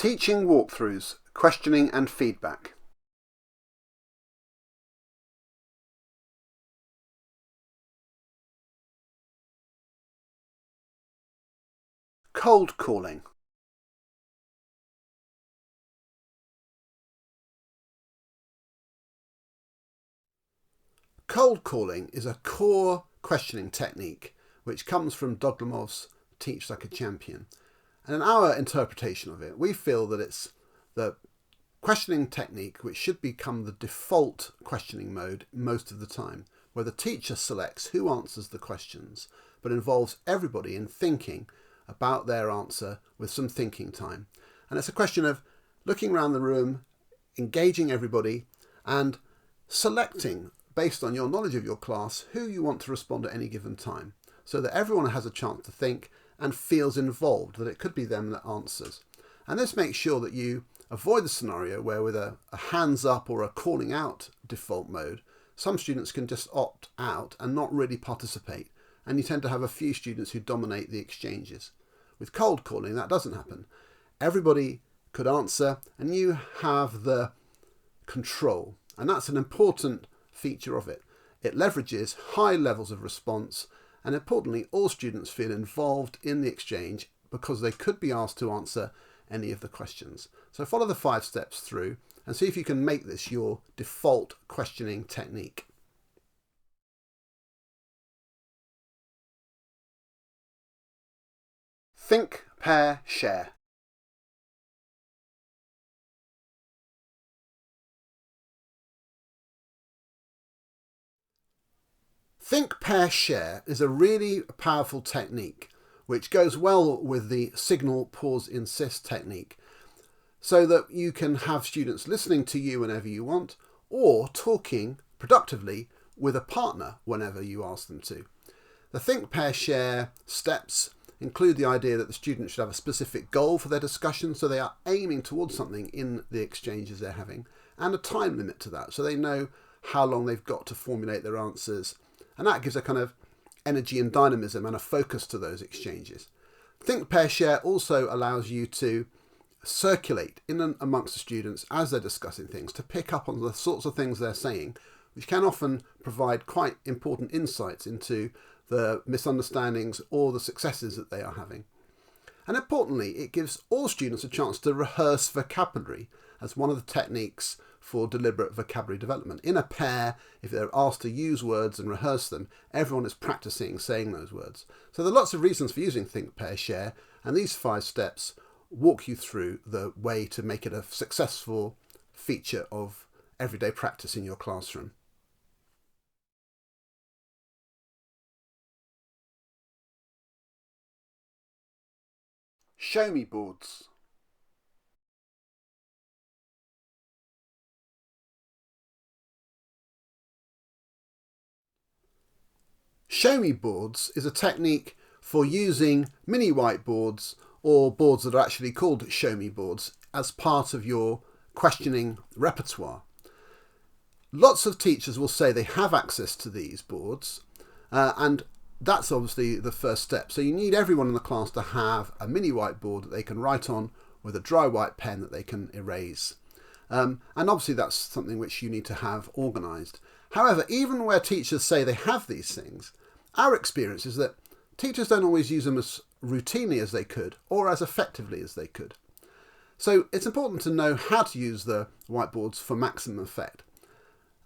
Teaching walkthroughs, questioning and feedback. Cold calling. Cold calling is a core questioning technique which comes from Doglemov's Teach Like a Champion. And in our interpretation of it, we feel that it's the questioning technique which should become the default questioning mode most of the time, where the teacher selects who answers the questions, but involves everybody in thinking about their answer with some thinking time. And it's a question of looking around the room, engaging everybody, and selecting, based on your knowledge of your class, who you want to respond at any given time, so that everyone has a chance to think and feels involved, that it could be them that answers. And this makes sure that you avoid the scenario where with a hands up or a calling out default mode, some students can just opt out and not really participate, and you tend to have a few students who dominate the exchanges. With cold calling, that doesn't happen. Everybody could answer and you have the control, and that's an important feature of it. It leverages high levels of response, and importantly, all students feel involved in the exchange because they could be asked to answer any of the questions. So follow the 5 steps through and see if you can make this your default questioning technique. Think, pair, share. Think, pair, share is a really powerful technique which goes well with the signal, pause, insist technique, so that you can have students listening to you whenever you want, or talking productively with a partner whenever you ask them to. The think, pair, share steps include the idea that the student should have a specific goal for their discussion, so they are aiming towards something in the exchanges they're having, and a time limit to that, so they know how long they've got to formulate their answers. And that gives a kind of energy and dynamism and a focus to those exchanges. Think, pair, share also allows you to circulate in and amongst the students as they're discussing things, to pick up on the sorts of things they're saying, which can often provide quite important insights into the misunderstandings or the successes that they are having. And importantly, it gives all students a chance to rehearse vocabulary as one of the techniques for deliberate vocabulary development. In a pair, if they're asked to use words and rehearse them, everyone is practicing saying those words. So there are lots of reasons for using think, pair, share, and these 5 steps walk you through the way to make it a successful feature of everyday practice in your classroom. Show me boards. Show me boards is a technique for using mini whiteboards or boards that are actually called show me boards as part of your questioning repertoire. Lots of teachers will say they have access to these boards, and that's obviously the first step. So you need everyone in the class to have a mini whiteboard that they can write on with a dry white pen that they can erase. And obviously that's something which you need to have organised. However, even where teachers say they have these things, our experience is that teachers don't always use them as routinely as they could or as effectively as they could. So it's important to know how to use the whiteboards for maximum effect.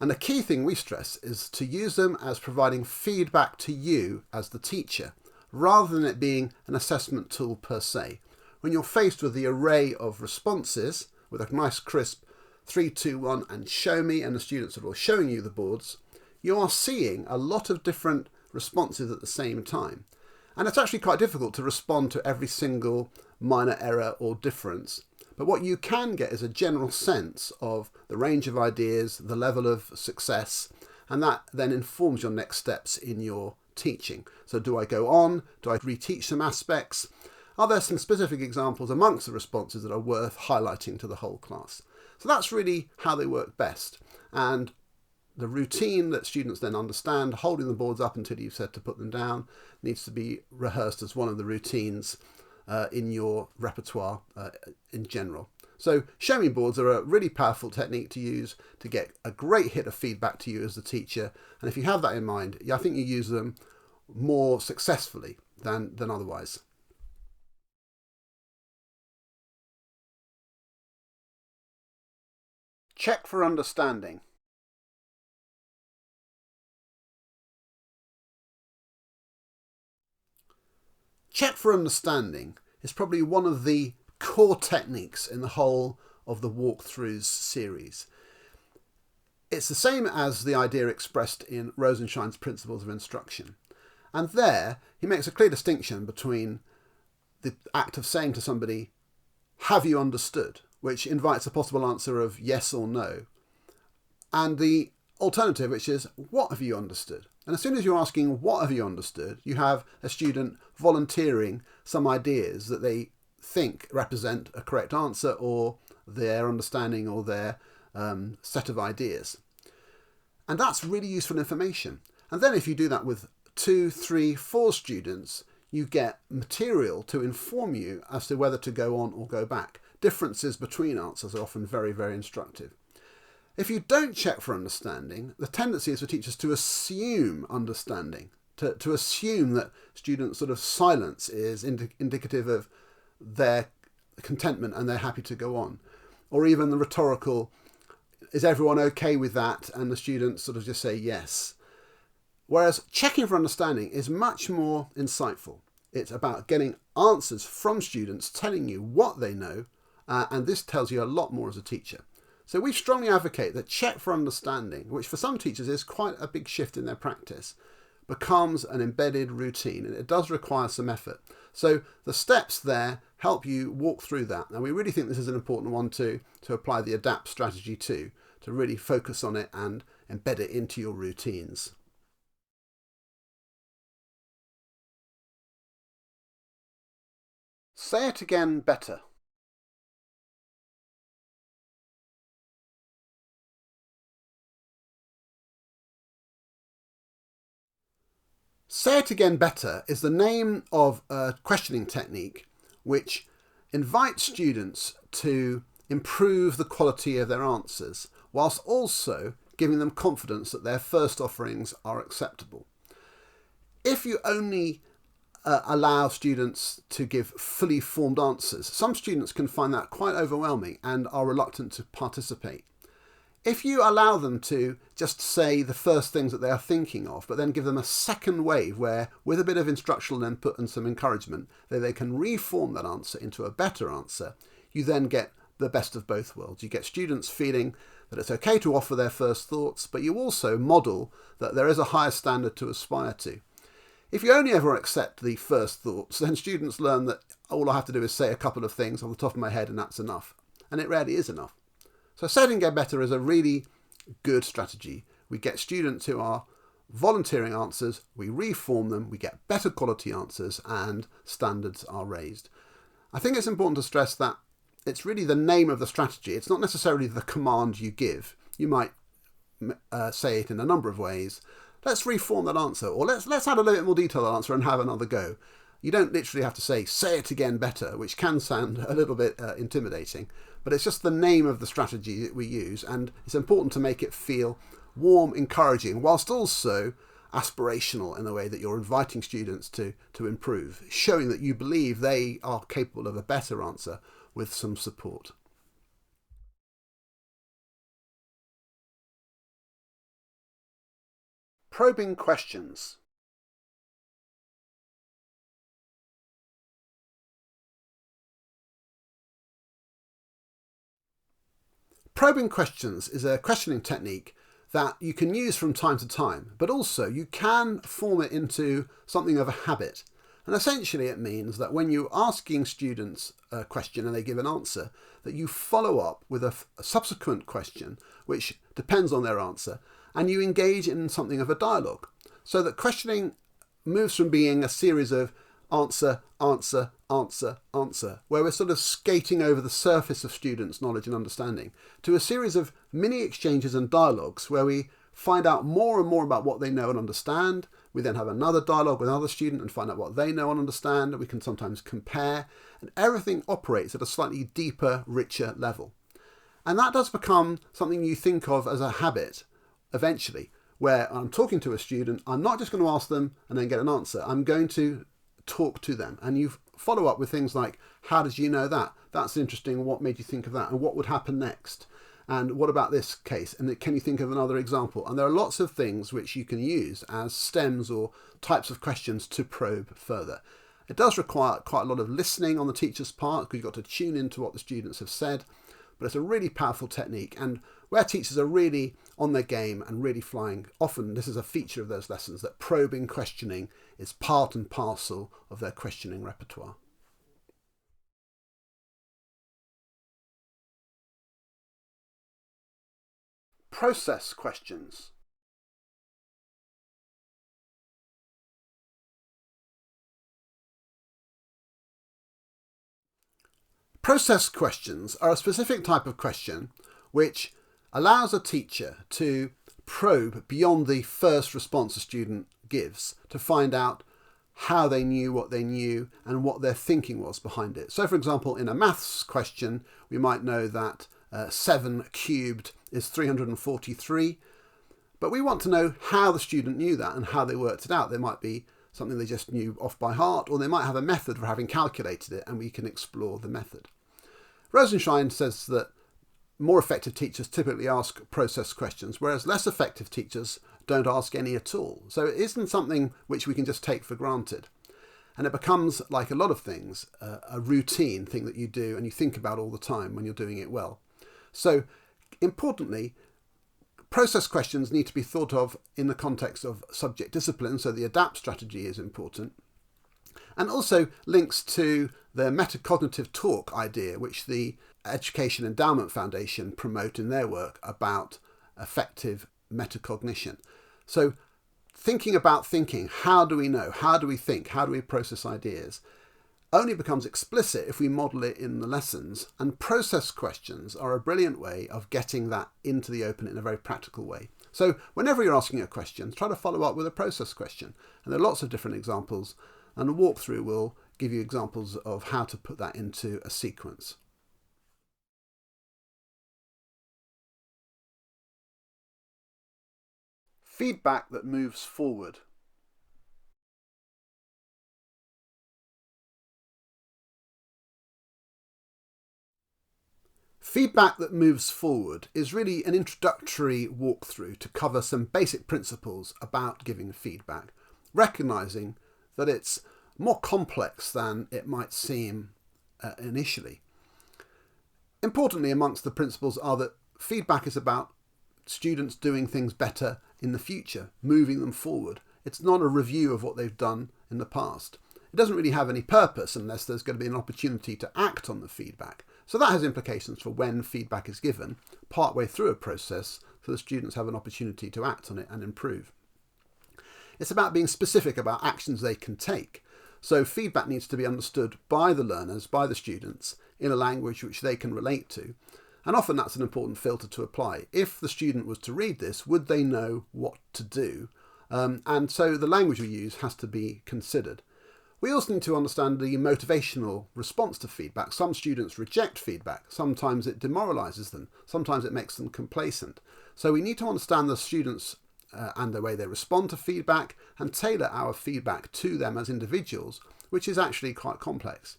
And the key thing we stress is to use them as providing feedback to you as the teacher, rather than it being an assessment tool per se. When you're faced with the array of responses, with a nice crisp 3, 2, 1 and show me, and the students are all showing you the boards, you are seeing a lot of different responses at the same time. And it's actually quite difficult to respond to every single minor error or difference. But what you can get is a general sense of the range of ideas, the level of success, and that then informs your next steps in your teaching. So do I go on? Do I reteach some aspects? Are there some specific examples amongst the responses that are worth highlighting to the whole class? So that's really how they work best. And the routine that students then understand, holding the boards up until you've said to put them down, needs to be rehearsed as one of the routines in your repertoire in general. So show me boards are a really powerful technique to use to get a great hit of feedback to you as the teacher. And if you have that in mind, I think you use them more successfully than otherwise. Check for understanding. Check for understanding is probably one of the core techniques in the whole of the walkthroughs series. It's the same as the idea expressed in Rosenshine's Principles of Instruction. And there, he makes a clear distinction between the act of saying to somebody, have you understood? Which invites a possible answer of yes or no. And the alternative, which is, what have you understood? And as soon as you're asking, what have you understood? You have a student volunteering some ideas that they think represent a correct answer or their understanding or their set of ideas. And that's really useful information. And then if you do that with 2, 3, 4 students, you get material to inform you as to whether to go on or go back. Differences between answers are often very, very instructive. If you don't check for understanding, the tendency is for teachers to assume understanding, to assume that students' sort of silence is indicative of their contentment and they're happy to go on. Or even the rhetorical, is everyone okay with that? And the students sort of just say yes. Whereas checking for understanding is much more insightful. It's about getting answers from students telling you what they know, and this tells you a lot more as a teacher. So we strongly advocate that check for understanding, which for some teachers is quite a big shift in their practice, becomes an embedded routine, and it does require some effort. So the steps there help you walk through that, and we really think this is an important one to apply the ADAPT strategy to really focus on it and embed it into your routines. Say it again better. Say it again better is the name of a questioning technique which invites students to improve the quality of their answers, whilst also giving them confidence that their first offerings are acceptable. If you only allow students to give fully formed answers, some students can find that quite overwhelming and are reluctant to participate. If you allow them to just say the first things that they are thinking of, but then give them a second wave where, with a bit of instructional input and some encouragement, they can reform that answer into a better answer, you then get the best of both worlds. You get students feeling that it's okay to offer their first thoughts, but you also model that there is a higher standard to aspire to. If you only ever accept the first thoughts, then students learn that all I have to do is say a couple of things off the top of my head and that's enough. And it rarely is enough. So Say It and Get Better is a really good strategy. We get students who are volunteering answers, we reform them, we get better quality answers, and standards are raised. I think it's important to stress that it's really the name of the strategy. It's not necessarily the command you give. You might say it in a number of ways. Let's reform that answer, or let's add a little bit more detail to that answer and have another go. You don't literally have to say it again better, which can sound a little bit intimidating, but it's just the name of the strategy that we use, and it's important to make it feel warm, encouraging, whilst also aspirational in the way that you're inviting students to improve, showing that you believe they are capable of a better answer with some support. Probing questions. Probing questions is a questioning technique that you can use from time to time, but also you can form it into something of a habit. And essentially it means that when you're asking students a question and they give an answer, that you follow up with a subsequent question which depends on their answer, and you engage in something of a dialogue. So that questioning moves from being a series of answer, answer, answer, answer, where we're sort of skating over the surface of students' knowledge and understanding, to a series of mini exchanges and dialogues where we find out more and more about what they know and understand, We then have another dialogue with another student and find out what they know and understand, and we can sometimes compare, and everything operates at a slightly deeper, richer level. And that does become something you think of as a habit eventually, where I'm talking to a student, I'm not just going to ask them and then get an answer. I'm going to talk to them, and you follow up with things like, how did you know that? That's interesting. What made you think of that? And what would happen next? And what about this case? And can you think of another example? And there are lots of things which you can use as stems or types of questions to probe further. It does require quite a lot of listening on the teacher's part, because you've got to tune into what the students have said, but it's a really powerful technique. And where teachers are really on their game and really flying, often this is a feature of those lessons, that probing questioning is part and parcel of their questioning repertoire. Process questions. Process questions are a specific type of question which allows a teacher to probe beyond the first response a student gives to find out how they knew what they knew and what their thinking was behind it. So, for example, in a maths question, we might know that 7 cubed is 343, but we want to know how the student knew that and how they worked it out. There might be something they just knew off by heart, or they might have a method for having calculated it, and we can explore the method. Rosenshine says that more effective teachers typically ask process questions, whereas less effective teachers don't ask any at all. So it isn't something which we can just take for granted. And it becomes, like a lot of things, a routine thing that you do and you think about all the time when you're doing it well. So importantly, process questions need to be thought of in the context of subject discipline, so the ADAPT strategy is important. And also links to the metacognitive talk idea, which the Education Endowment Foundation promote in their work about effective metacognition. So thinking about thinking, how do we know? How do we think? How do we process ideas? Only becomes explicit if we model it in the lessons, and process questions are a brilliant way of getting that into the open in a very practical way. So whenever you're asking a question, try to follow up with a process question. And there are lots of different examples, and a walkthrough will give you examples of how to put that into a sequence. Feedback that moves forward. Feedback that moves forward is really an introductory walkthrough to cover some basic principles about giving feedback, recognising that it's more complex than it might seem initially. Importantly, amongst the principles are that feedback is about students doing things better in the future, moving them forward. It's not a review of what they've done in the past. It doesn't really have any purpose unless there's going to be an opportunity to act on the feedback. So that has implications for when feedback is given, partway through a process, so the students have an opportunity to act on it and improve. It's about being specific about actions they can take. So feedback needs to be understood by the learners, by the students, in a language which they can relate to. And often that's an important filter to apply. If the student was to read this, would they know what to do? And so the language we use has to be considered. We also need to understand the motivational response to feedback. Some students reject feedback. Sometimes it demoralises them. Sometimes it makes them complacent. So we need to understand the students and the way they respond to feedback and tailor our feedback to them as individuals, which is actually quite complex.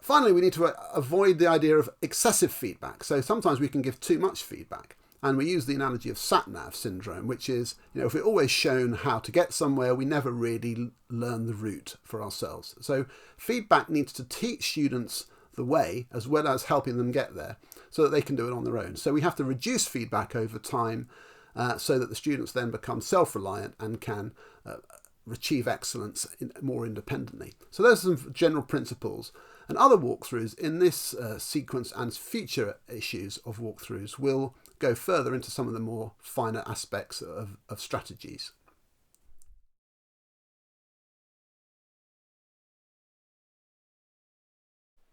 Finally, we need to avoid the idea of excessive feedback. So sometimes we can give too much feedback. And we use the analogy of sat-nav syndrome, which is, if we're always shown how to get somewhere, we never really learn the route for ourselves. So feedback needs to teach students the way as well as helping them get there so that they can do it on their own. So we have to reduce feedback over time so that the students then become self-reliant and can achieve excellence more independently. So those are some general principles. And other walkthroughs in this sequence and future issues of walkthroughs will go further into some of the more finer aspects of strategies.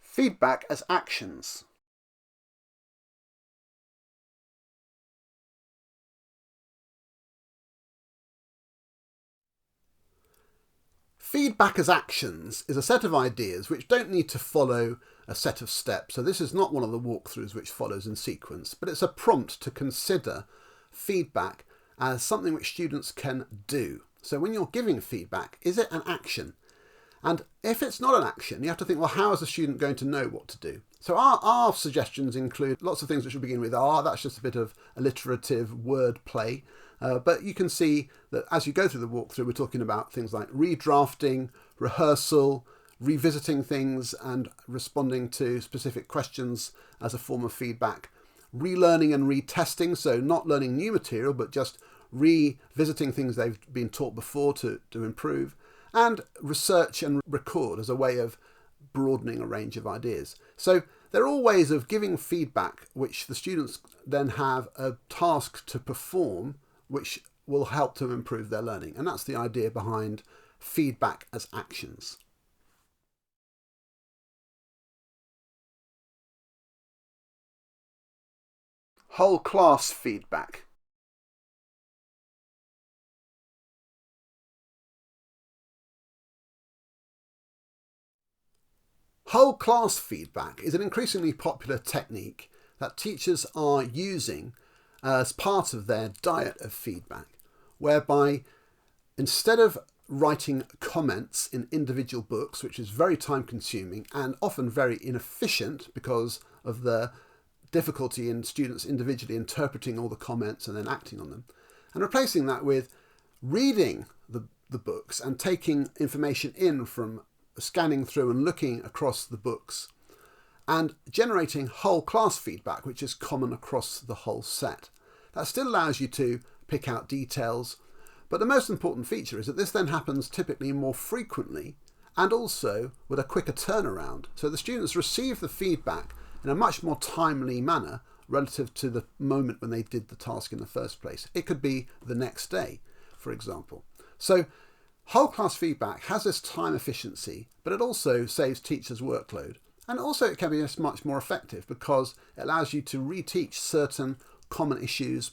Feedback as actions. Feedback as actions is a set of ideas which don't need to follow a set of steps. So this is not one of the walkthroughs which follows in sequence, but it's a prompt to consider feedback as something which students can do. So when you're giving feedback, is it an action? And if it's not an action, you have to think, well, how is a student going to know what to do? So our suggestions include lots of things which will begin with that's just a bit of alliterative word play. But you can see that as you go through the walkthrough, we're talking about things like redrafting, rehearsal, revisiting things and responding to specific questions as a form of feedback, relearning and retesting, so not learning new material, but just revisiting things they've been taught before to improve, and research and record as a way of broadening a range of ideas. So they're all ways of giving feedback which the students then have a task to perform which will help to improve their learning. And that's the idea behind feedback as actions. Whole class feedback. Whole class feedback is an increasingly popular technique that teachers are using as part of their diet of feedback, whereby instead of writing comments in individual books, which is very time consuming and often very inefficient because of the difficulty in students individually interpreting all the comments and then acting on them, and replacing that with reading the books and taking information in from scanning through and looking across the books and generating whole class feedback, which is common across the whole set. That still allows you to pick out details, but the most important feature is that this then happens typically more frequently and also with a quicker turnaround. So the students receive the feedback in a much more timely manner relative to the moment when they did the task in the first place. It could be the next day, for example. So whole class feedback has this time efficiency, but it also saves teachers workload. And also it can be much more effective because it allows you to reteach certain common issues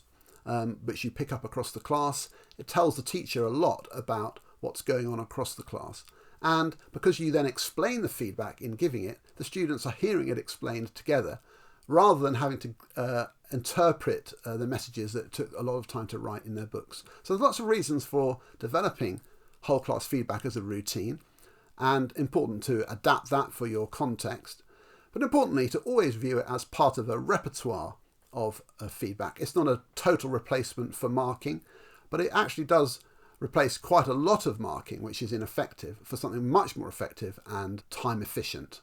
which you pick up across the class. It tells the teacher a lot about what's going on across the class. And because you then explain the feedback in giving it, the students are hearing it explained together rather than having to interpret the messages that took a lot of time to write in their books. So there's lots of reasons for developing whole class feedback as a routine, and important to adapt that for your context, but importantly to always view it as part of a repertoire of feedback. It's not a total replacement for marking, but it actually does replace quite a lot of marking which is ineffective for something much more effective and time efficient.